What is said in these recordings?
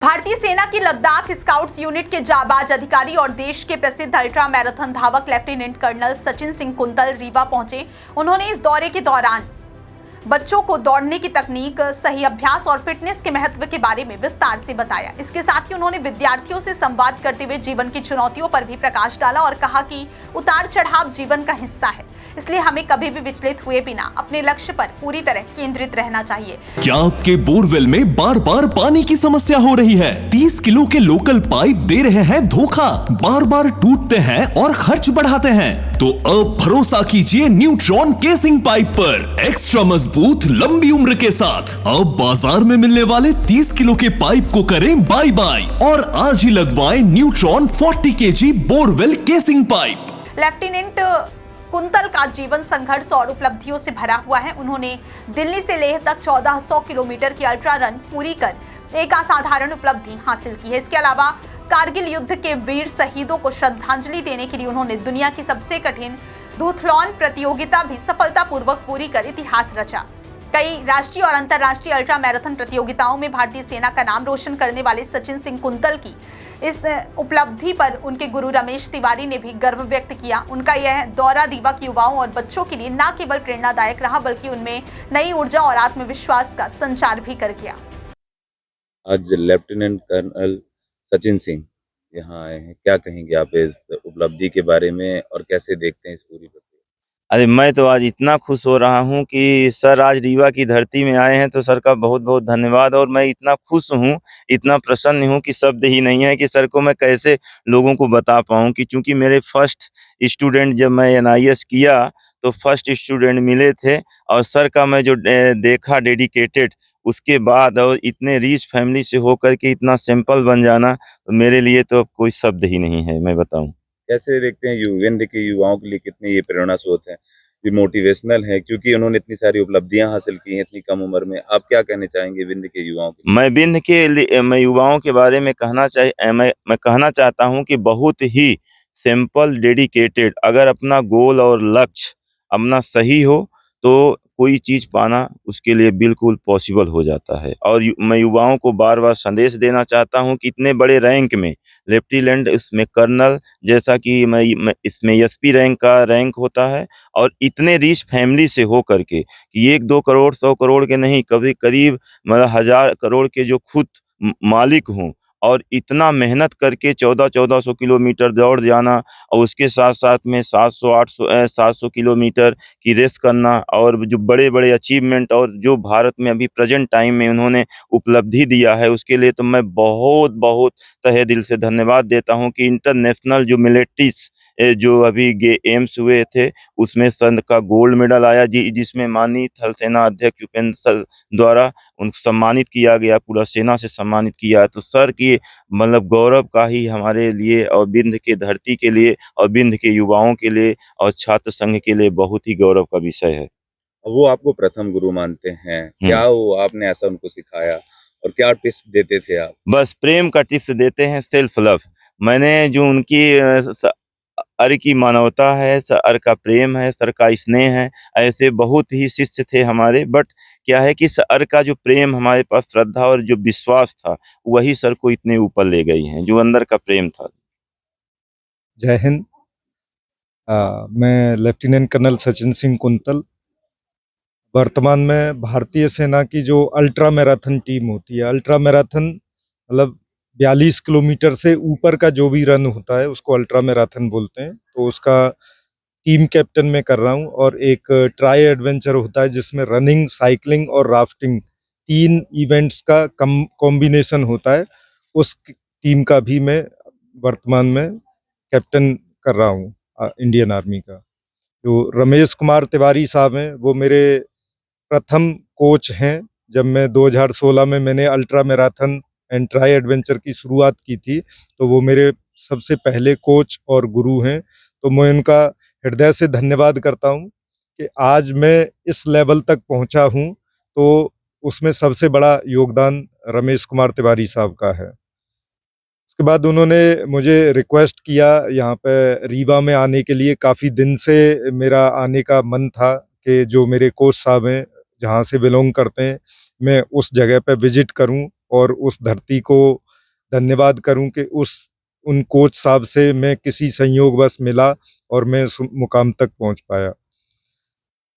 भारतीय सेना की लद्दाख स्काउट्स यूनिट के जाबाज अधिकारी और देश के प्रसिद्ध अल्ट्रा मैराथन धावक लेफ्टिनेंट कर्नल सचिन सिंह कुंतल रीवा पहुंचे। उन्होंने इस दौरे के दौरान बच्चों को दौड़ने की तकनीक, सही अभ्यास और फिटनेस के महत्व के बारे में विस्तार से बताया। इसके साथ ही उन्होंने विद्यार्थियों से संवाद करते हुए जीवन की चुनौतियों पर भी प्रकाश डाला और कहा कि उतार चढ़ाव जीवन का हिस्सा है, इसलिए हमें कभी भी विचलित हुए बिना अपने लक्ष्य पर पूरी तरह केंद्रित रहना चाहिए। क्या आपके बोरवेल में बार बार पानी की समस्या हो रही है? 30 किलो के लोकल पाइप दे रहे हैं धोखा, बार बार टूटते हैं और खर्च बढ़ाते हैं? तो अब भरोसा कीजिए न्यूट्रॉन केसिंग पाइप पर। एक्स्ट्रा मजबूत, लंबी उम्र के साथ अब बाजार में मिलने वाले 30 किलो के पाइप को करें बाय बाय और आज ही लगवाएं neutron 40 kg borewell casing pipe. Lieutenant quintal का जीवन संघर्ष और उपलब्धियों से भरा हुआ है। उन्होंने दिल्ली से लेह तक 1400 किलोमीटर की अल्ट्रा रन पूरी कर एक असाधारण उपलब्धि हासिल की है। इसके अलावा कारगिल युद्ध के वीर शहीदों को श्रद्धांजलि देने के लिए उन्होंने दुनिया की सबसे कठिन डूथलॉन प्रतियोगिता भी सफलतापूर्वक पूरी कर इतिहास रचा। कई राष्ट्रीय और अंतर्राष्ट्रीय अल्ट्रा मैराथन प्रतियोगिताओं में भारतीय सेना का नाम रोशन करने वाले सचिन सिंह कुंतल की इस उपलब्धि पर उनके गुरु रमेश तिवारी ने भी गर्व व्यक्त किया। उनका यह दौरा रीवा के युवाओं और बच्चों के लिए न केवल प्रेरणादायक रहा, बल्कि उनमें नई ऊर्जा और आत्मविश्वास का संचार भी कर गया। आज लेफ्टिनेंट कर्नल सचिन सिंह यहाँ आए हैं, क्या कहेंगे आप इस उपलब्धि के बारे में और कैसे देखते हैं इस पूरी प्रतियोगिता? अरे मैं तो आज इतना खुश हो रहा हूँ कि सर आज रीवा की धरती में आए हैं, तो सर का बहुत बहुत धन्यवाद। और मैं इतना खुश हूँ, इतना प्रसन्न हूँ कि शब्द ही नहीं है कि सर को मैं कैसे लोगों को बता पाऊँ। कि चूँकि मेरे फर्स्ट स्टूडेंट जब मैं NIS किया तो फर्स्ट स्टूडेंट मिले थे, और सर का मैं जो देखा डेडिकेटेड, उसके बाद और इतने रिच फैमिली से होकर के इतना सिंपल बन जाना, तो मेरे लिए तो कोई शब्द ही नहीं है, मैं बताऊँ। कैसे देखते हैं विंध्य के युवाओं के लिए कितने ये प्रेरणा स्रोत हैं, ये मोटिवेशनल है, क्योंकि उन्होंने इतनी सारी उपलब्धियां हासिल की हैं इतनी कम उम्र में। आप क्या कहना चाहेंगे विंध्य के युवाओं के लिए? मैं विंध्य के लिए, मैं युवाओं के बारे में मैं कहना चाहता हूं कि बहुत ही सिंपल, डेडिकेटेड, अगर अपना गोल और लक्ष्य अपना सही हो तो कोई चीज़ पाना उसके लिए बिल्कुल पॉसिबल हो जाता है। और मैं युवाओं को बार-बार संदेश देना चाहता हूं कि इतने बड़े रैंक में लेफ्टिनेंट, इसमें कर्नल, जैसा कि मैं इसमें SP रैंक का रैंक होता है, और इतने रिच फैमिली से हो करके कि 1-2 करोड़ 100 करोड़ के नहीं, कभी करीब मतलब 1000 करोड़ के जो खुद मालिक हों, और इतना मेहनत करके 1400 किलोमीटर दौड़ जाना, और उसके साथ-साथ में 700 किलोमीटर की रेस करना, और जो बड़े-बड़े अचीवमेंट और जो भारत में अभी प्रेजेंट टाइम में उन्होंने उपलब्धि दिया है, उसके लिए तो मैं बहुत-बहुत तहे दिल से धन्यवाद देता हूँ। कि इंटरनेशनल जो मिलिट्रीज़ जो अभी एम्स हुए थे, उसमें सर का गोल्ड मेडल आया, जिसमें माननीय थल सेना अध्यक्ष उपेंद्र सर द्वारा उनको सम्मानित किया गया, पूरा सेना से सम्मानित किया। तो सर की मतलब गौरव का ही हमारे लिए और विंध्य के धरती के लिए और विंध्य के युवाओं के लिए और छात्र संघ के लिए बहुत ही गौरव का विषय है। वो आपको प्रथम गुरु मानते हैं, क्या वो आपने ऐसा उनको सिखाया और क्या टिप्स देते थे आप? बस प्रेम का टिप्स देते हैं, सेल्फ लव। मैंने जो उनकी सर की मानवता है, सर का प्रेम है, सर का स्नेह है, ऐसे बहुत ही शिष्य थे हमारे। बट क्या है कि सर का जो प्रेम, हमारे पास श्रद्धा और जो विश्वास था, वही सर को इतने ऊपर ले गई हैं, जो अंदर का प्रेम था। जय हिंद। मैं लेफ्टिनेंट कर्नल सचिन सिंह कुंतल, वर्तमान में भारतीय सेना की जो अल्ट्रा मैराथन टीम होती है, अल्ट्रा मैराथन मतलब 42 किलोमीटर से ऊपर का जो भी रन होता है उसको अल्ट्रा मैराथन बोलते हैं, तो उसका टीम कैप्टन में कर रहा हूँ। और एक ट्राई एडवेंचर होता है जिसमें रनिंग, साइकिलिंग और राफ्टिंग 3 इवेंट्स का कॉम्बिनेशन होता है, उस टीम का भी मैं वर्तमान में कैप्टन कर रहा हूँ इंडियन आर्मी का। जो रमेश कुमार तिवारी साहब हैं, वो मेरे प्रथम कोच हैं। जब मैं 2016 में मैंने ultra marathon and try adventure की शुरुआत की थी, तो वो मेरे सबसे पहले कोच और गुरु हैं। तो मैं उनका हृदय से धन्यवाद करता हूँ कि आज मैं इस लेवल तक पहुँचा हूँ, तो उसमें सबसे बड़ा योगदान रमेश कुमार तिवारी साहब का है। उसके बाद उन्होंने मुझे रिक्वेस्ट किया यहाँ पे रीवा में आने के लिए। काफ़ी दिन से मेरा आने का मन था कि जो मेरे कोच साहब हैं, जहाँ से बिलोंग करते हैं, मैं उस जगह पे विजिट करूं और उस धरती को धन्यवाद करूं कि उन कोच साहब से मैं किसी संयोगवश मिला और मैं इस मुकाम तक पहुंच पाया।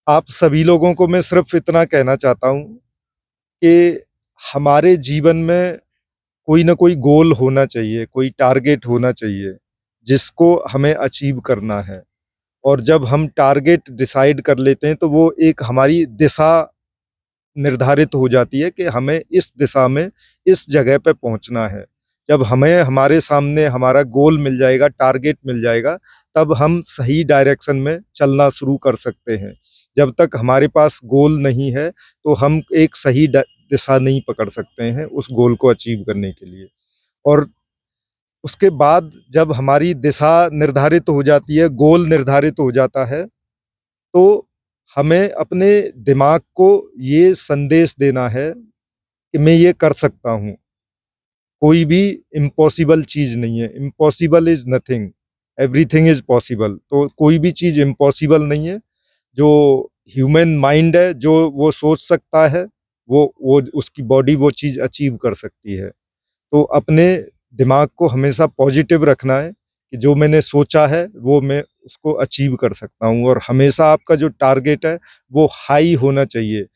आप सभी लोगों को मैं सिर्फ इतना कहना चाहता हूं कि हमारे जीवन में कोई ना कोई गोल होना चाहिए, कोई टारगेट होना चाहिए जिसको हमें अचीव करना है। और जब हम टारगेट डिसाइड कर लेते हैं तो वो एक हमारी दिशा निर्धारित हो जाती है कि हमें इस दिशा में इस जगह पे पहुंचना है। जब हमें हमारे सामने हमारा गोल मिल जाएगा, टारगेट मिल जाएगा, तब हम सही डायरेक्शन में चलना शुरू कर सकते हैं। जब तक हमारे पास गोल नहीं है तो हम एक सही दिशा नहीं पकड़ सकते हैं उस गोल को अचीव करने के लिए। और उसके बाद जब हमारी दिशा निर्धारित हो जाती है, गोल निर्धारित हो जाता है, तो हमें अपने दिमाग को ये संदेश देना है कि मैं ये कर सकता हूँ। कोई भी इम्पॉसिबल चीज़ नहीं है। Impossible is nothing, everything is possible. तो कोई भी चीज़ इम्पॉसिबल नहीं है। जो ह्यूमन माइंड है, जो वो सोच सकता है, वो उसकी बॉडी वो चीज़ अचीव कर सकती है। तो अपने दिमाग को हमेशा पॉजिटिव रखना है कि जो मैंने सोचा है वो मैं उसको अचीव कर सकता हूँ। और हमेशा आपका जो टारगेट है वो हाई होना चाहिए।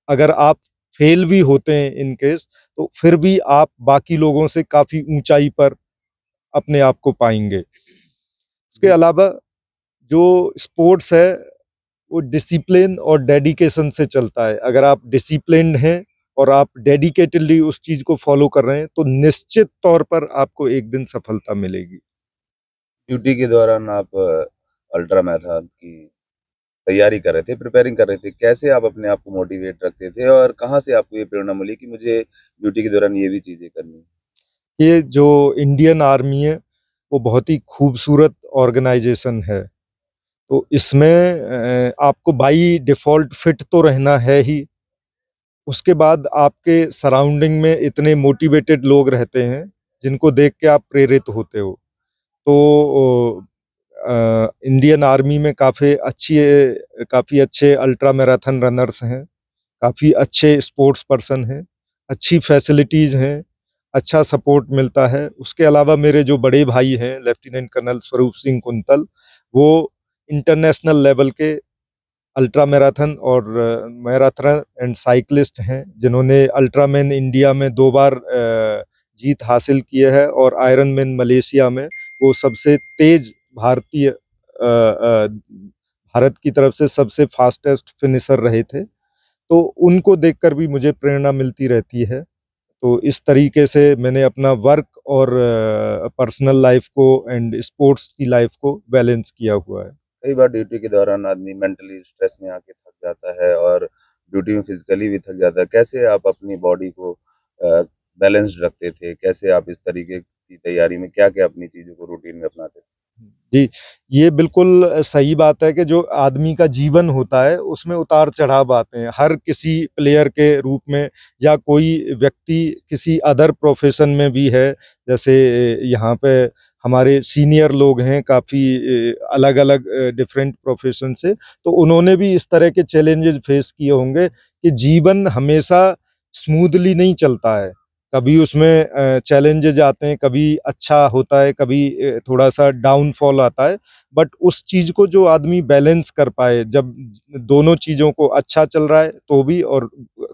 अगर आप फेल भी होते हैं इन केस, तो फिर भी आप बाकी लोगों से काफ़ी ऊंचाई पर अपने आप को पाएंगे। उसके अलावा जो स्पोर्ट्स है वो डिसिप्लिन और डेडिकेशन से चलता है। अगर आप डिसिप्लिन्ड हैं और आप डेडिकेटेडली उस चीज़ को फॉलो कर रहे हैं तो निश्चित तौर पर आपको एक दिन सफलता मिलेगी। ड्यूटी के दौरान आप अल्ट्रा मैराथन की तैयारी कर रहे थे, प्रिपेयरिंग कर रहे थे। कैसे आप अपने आप को मोटिवेट रखते थे और कहाँ से आपको ये प्रेरणा मिली कि मुझे ड्यूटी के दौरान ये भी चीज़ें करनी है? ये जो इंडियन आर्मी है वो बहुत ही खूबसूरत ऑर्गेनाइजेशन है। तो इसमें आपको बाई डिफ़ॉल्ट फिट तो रहना है ही। उसके बाद आपके सराउंडिंग में इतने मोटिवेटेड लोग रहते हैं जिनको देख के आप प्रेरित होते हो। तो इंडियन आर्मी में काफ़ी अच्छे अल्ट्रा मैराथन रनर्स हैं, काफ़ी अच्छे स्पोर्ट्स पर्सन हैं, अच्छी फैसिलिटीज़ हैं, अच्छा सपोर्ट मिलता है। उसके अलावा मेरे जो बड़े भाई हैं lieutenant colonel Swaroop Singh quintal, वो इंटरनेशनल लेवल के अल्ट्रा मैराथन और मैराथन एंड साइक्लिस्ट हैं जिन्होंने अल्ट्रामैन इंडिया में 2 बार जीत हासिल की है और आयरन मैन मलेशिया में वो सबसे तेज भारत की तरफ से सबसे फास्टेस्ट फिनिशर रहे थे। तो उनको देखकर भी मुझे प्रेरणा मिलती रहती है। तो इस तरीके से मैंने अपना वर्क और पर्सनल लाइफ को एंड स्पोर्ट्स की लाइफ को बैलेंस किया हुआ है। कई बार ड्यूटी के दौरान आदमी मेंटली स्ट्रेस में आके थक जाता है और ड्यूटी में फिजिकली भी थक जाता है। कैसे आप अपनी बॉडी को बैलेंस्ड रखते थे? कैसे आप इस तरीके की तैयारी में क्या-क्या अपनी चीज़ों को रूटीन में अपनाते थे? जी, ये बिल्कुल सही बात है कि जो आदमी का जीवन होता है उसमें उतार-चढ़ाव आते हैं। हर किसी प्लेयर के रूप में या कोई व्यक्ति किसी अदर प्रोफ़ेशन में भी है, जैसे यहाँ पे हमारे सीनियर लोग हैं काफ़ी अलग-अलग डिफरेंट प्रोफ़ेशन से, तो उन्होंने भी इस तरह के चैलेंजेज़ फ़ेस किए होंगे कि जीवन हमेशा स्मूथली नहीं चलता है। कभी उसमें चैलेंजेज आते हैं, कभी अच्छा होता है, कभी थोड़ा-सा डाउनफॉल आता है। बट उस चीज़ को जो आदमी बैलेंस कर पाए, जब दोनों चीज़ों को अच्छा चल रहा है तो भी और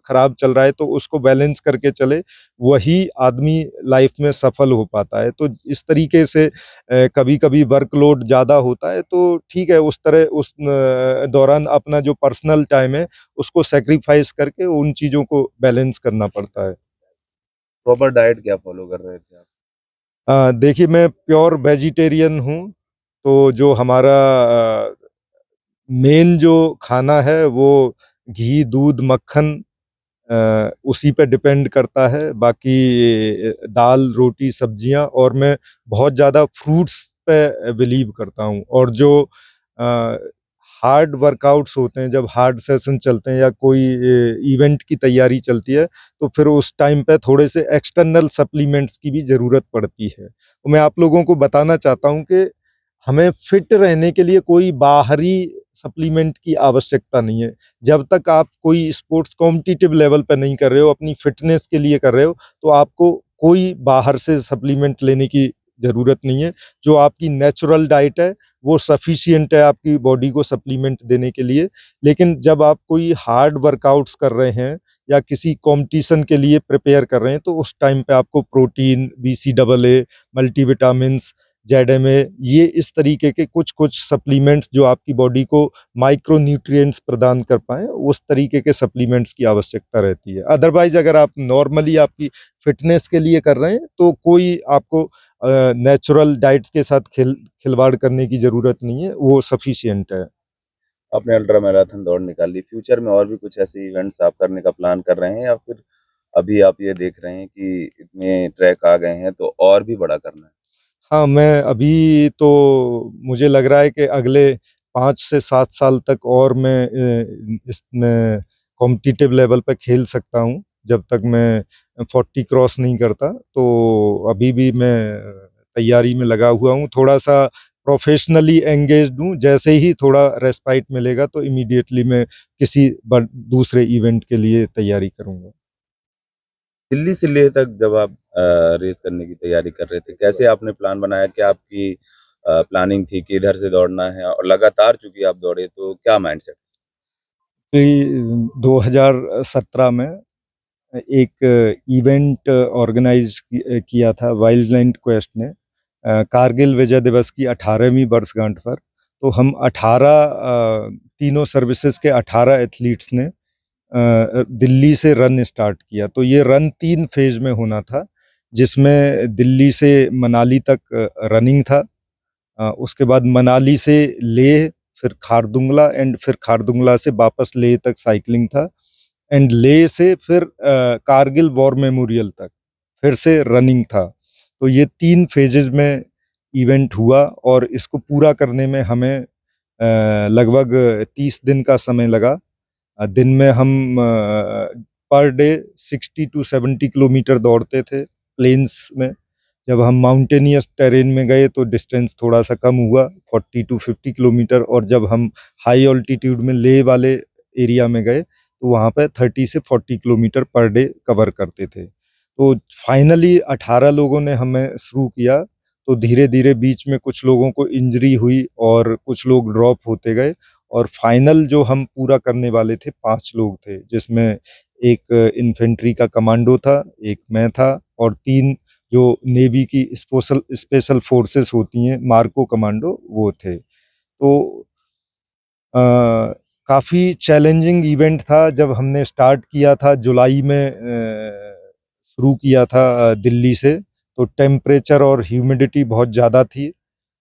खराब चल रहा है तो उसको बैलेंस करके चले, वही आदमी लाइफ में सफल हो पाता है। तो इस तरीके से कभी-कभी वर्कलोड ज़्यादा होता है तो ठीक है, उस तरह उस दौरान अपना जो पर्सनल टाइम है उसको सैक्रिफ़ाइस करके उन चीज़ों को बैलेंस करना पड़ता है। प्रॉपर डाइट क्या फ़ॉलो कर रहे थे आप? देखिए मैं प्योर वेजिटेरियन हूँ, तो जो हमारा मेन जो खाना है वो घी, दूध, मक्खन उसी पे डिपेंड करता है। बाकी दाल, रोटी, सब्जियाँ और मैं बहुत ज़्यादा फ्रूट्स पे बिलीव करता हूँ। और जो अ, हार्ड वर्कआउट्स होते हैं, जब हार्ड सेशन चलते हैं या कोई इवेंट की तैयारी चलती है, तो फिर उस टाइम पे थोड़े से एक्सटर्नल सप्लीमेंट्स की भी ज़रूरत पड़ती है। तो मैं आप लोगों को बताना चाहता हूँ कि हमें फिट रहने के लिए कोई बाहरी सप्लीमेंट की आवश्यकता नहीं है। जब तक आप कोई स्पोर्ट्स कॉम्पिटिटिव लेवल पे नहीं कर रहे हो, अपनी फिटनेस के लिए कर रहे हो, तो आपको कोई बाहर से सप्लीमेंट लेने की ज़रूरत नहीं है। जो आपकी नेचुरल डाइट है वो सफिशिएंट है आपकी बॉडी को सप्लीमेंट देने के लिए। लेकिन जब आप कोई हार्ड वर्कआउट्स कर रहे हैं या किसी कॉम्पिटिशन के लिए प्रिपेयर कर रहे हैं तो उस टाइम पे आपको प्रोटीन, BCAA, मल्टीविटामिन्स, ZMA, ये इस तरीके के कुछ सप्लीमेंट्स जो आपकी बॉडी को माइक्रो न्यूट्रिएंट्स प्रदान कर पाएँ, उस तरीके के सप्लीमेंट्स की आवश्यकता रहती है। अदरवाइज़ अगर आप नॉर्मली आपकी फ़िटनेस के लिए कर रहे हैं तो कोई आपको नेचुरल डाइट के साथ खिलवाड़ करने की ज़रूरत नहीं है, वो सफिशिएंट है। आपने अल्ट्रा मैराथन दौड़ निकाली, फ्यूचर में और भी कुछ ऐसे इवेंट्स आप करने का प्लान कर रहे हैं या फिर अभी आप ये देख रहे हैं कि इतने ट्रैक आ गए हैं तो और भी बड़ा करना है? हाँ, मैं अभी तो मुझे लग रहा है कि अगले 5 से 7 साल तक और मैं इसमें कॉम्पिटिटिव लेवल पे खेल सकता हूँ, जब तक मैं 40 क्रॉस नहीं करता। तो अभी भी मैं तैयारी में लगा हुआ हूँ, थोड़ा-सा प्रोफ़ेशनली एंगेज्ड हूँ। जैसे ही थोड़ा रेस्पाइट मिलेगा तो इमीडिएटली मैं किसी दूसरे इवेंट के लिए तैयारी करूँगा। दिल्ली से लेह तक जब आप रेस करने की तैयारी कर रहे थे, कैसे आपने प्लान बनाया? क्या आपकी प्लानिंग थी कि इधर से दौड़ना है और लगातार चूँकि आप दौड़े तो क्या माइंडसेट? कि 2017 में एक इवेंट ऑर्गेनाइज किया था वाइल्डलाइन क्वेस्ट ने कारगिल विजय दिवस की 18वीं वर्षगांठ पर। तो हम 18 तीनों सर्विसेज के 18 एथलीट्स ने दिल्ली से रन स्टार्ट किया। तो ये रन 3 फेज में होना था, जिसमें दिल्ली से मनाली तक रनिंग था, उसके बाद मनाली से लेह, फिर खारदुंगला एंड फिर खारदुंगला से वापस लेह तक साइकिलिंग था एंड लेह से फिर कारगिल वॉर मेमोरियल तक फिर से रनिंग था। तो ये 3 फेजेस में इवेंट हुआ और इसको पूरा करने में हमें लगभग 30 दिन का समय लगा। दिन में हम पर डे 60 टू 70 किलोमीटर दौड़ते थे प्लेन्स में। जब हम माउंटेनियस टेरेन में गए तो डिस्टेंस थोड़ा-सा कम हुआ 40 टू 50 किलोमीटर, और जब हम हाई ऑल्टीट्यूड में लेह वाले एरिया में गए तो वहाँ पे 30 से 40 किलोमीटर पर डे कवर करते थे। तो फाइनली 18 लोगों ने हमें शुरू किया, तो धीरे-धीरे बीच में कुछ लोगों को इंजरी हुई और कुछ लोग ड्रॉप होते गए, और फाइनल जो हम पूरा करने वाले थे 5 लोग थे, जिसमें एक इन्फेंट्री का कमांडो था, एक मैं था और 3 जो नेवी की स्पेशल फोर्सेस होती हैं, मार्को कमांडो, वो थे। तो काफ़ी चैलेंजिंग इवेंट था। जब हमने स्टार्ट किया था जुलाई में शुरू किया था दिल्ली से, तो टेम्परेचर और ह्यूमिडिटी बहुत ज़्यादा थी।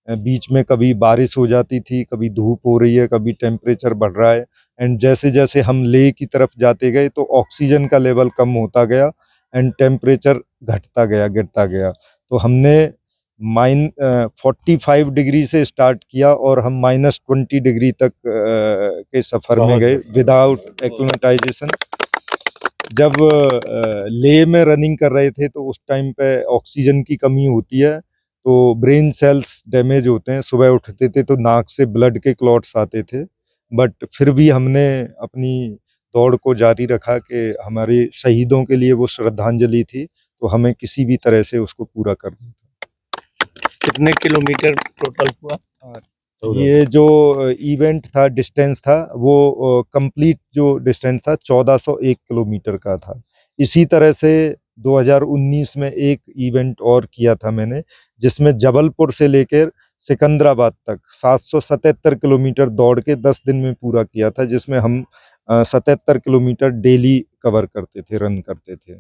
बीच में कभी बारिश हो जाती थी, कभी धूप हो रही है, कभी टेम्परेचर बढ़ रहा है, एंड जैसे-जैसे हम लेह की तरफ जाते गए तो ऑक्सीजन का लेवल कम होता गया एंड टेम्परेचर घटता गया, गिरता गया। तो हमने 45 डिग्री से स्टार्ट किया और हम -20 डिग्री तक के सफ़र में गए विदाउट एक्लिमेटाइजेशन। जब लेह में रनिंग कर रहे थे तो उस टाइम पे ऑक्सीजन की कमी होती है, तो ब्रेन सेल्स डैमेज होते हैं। सुबह उठते थे तो नाक से ब्लड के क्लॉट्स आते थे, बट फिर भी हमने अपनी दौड़ को जारी रखा कि हमारे शहीदों के लिए वो श्रद्धांजलि थी, तो हमें किसी भी तरह से उसको पूरा करना था। कितने किलोमीटर टोटल हुआ? ये जो इवेंट था, डिस्टेंस था, वो कंप्लीट जो डिस्टेंस था 1401 किलोमीटर का था। इसी तरह से 2019 में एक इवेंट और किया था मैंने, जिसमें जबलपुर से लेकर सिकंदराबाद तक 777 किलोमीटर दौड़ के 10 दिन में पूरा किया था, जिसमें हम 77 किलोमीटर डेली कवर करते थे, रन करते थे।